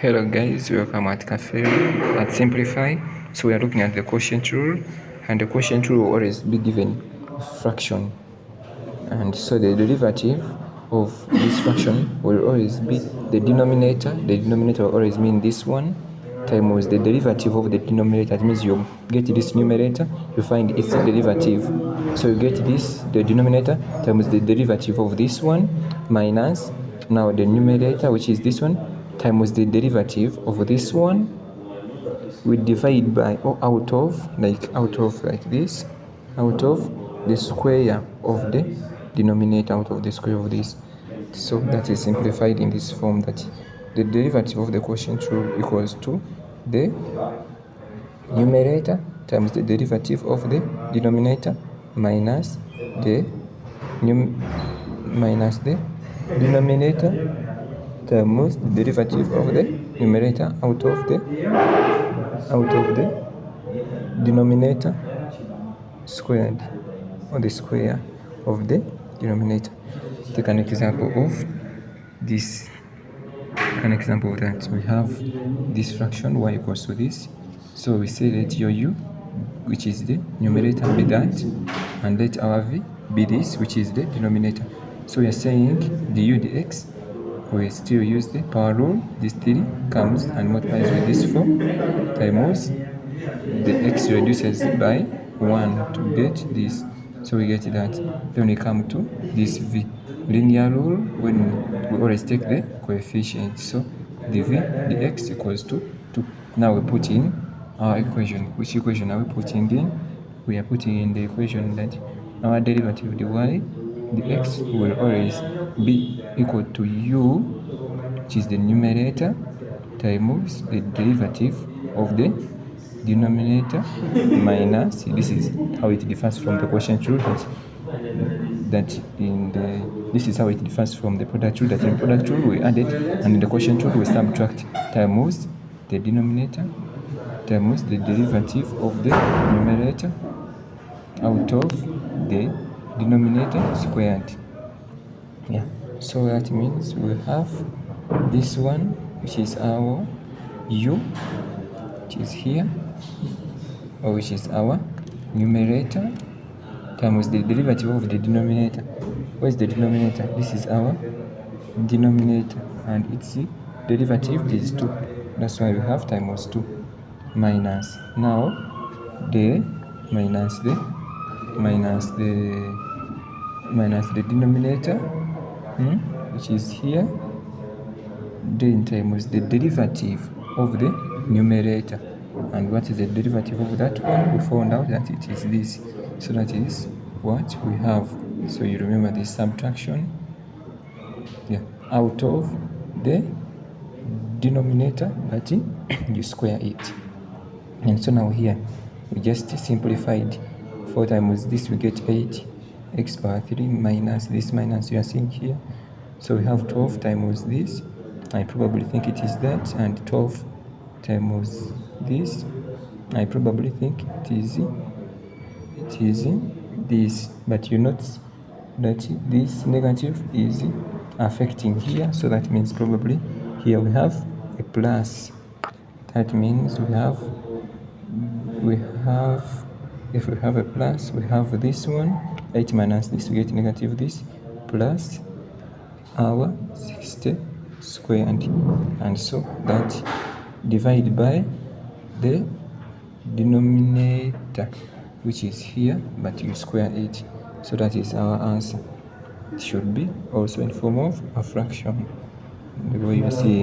Hello guys, welcome at Cafe at Simplify. So we are looking at the quotient rule, and the quotient rule will always be given a fraction, and so the derivative of this fraction will always be the denominator. The denominator will always mean this one times the derivative of the denominator. That means you get this numerator, you find its derivative. So you get this, the denominator, times the derivative of this one, minus now the numerator, which is this one, times the derivative of this one. We divide by or out of like this, out of the square of the denominator, out of the square of this. So that is simplified in this form, that the derivative of the quotient rule equals to the numerator times the derivative of the denominator minus the denominator times the derivative of the numerator out of the denominator squared, or the square of the denominator. Take an example of this. An example of that, we have this fraction y equals to this. So we say let your u, which is the numerator, be that, and let our v be this, which is the denominator. So we are saying du dx, we still use the power rule. This 3 comes and multiplies with this 4 times the x reduces by 1 to get this. So we get that. Then we come to this v. Linear rule, when we always take the coefficient. So the v, the x equals to 2. Now we put in our equation. Which equation are we putting in? We are putting in the equation that our derivative, the y, the x, will always be equal to u, which is the numerator, times the derivative of the denominator minus, this is how it differs from the quotient rule, this is how it differs from the product rule, that in product rule we added, and in the quotient rule we subtract, times the denominator times the derivative of the numerator out of the denominator squared. Yeah, so that means we have this one, which is our u, which is here, or which is our numerator, times the derivative of the denominator. Where's the denominator? This is our denominator, and its derivative is 2. That's why we have times 2 minus now the minus the denominator, which is here, then times the derivative of the numerator. And what is the derivative of that one? We found out that it is this. So that is what we have. So you remember this subtraction, out of the denominator, but you square it. And so now here we just simplified. 4 times this, we get 8 x power 3 minus this minus you are seeing here. So we have 12 times this, I probably think it is that, and 12 times this, I probably think it is this. But you notice that this negative is affecting here, so that means probably here we have a plus. That means if we have a plus, we have this one, 8 minus this, we get negative this, plus our 60 squared, and so that divided by the denominator, which is here, but you square it. So that is our answer. It should be also in form of a fraction, the way you are seeing.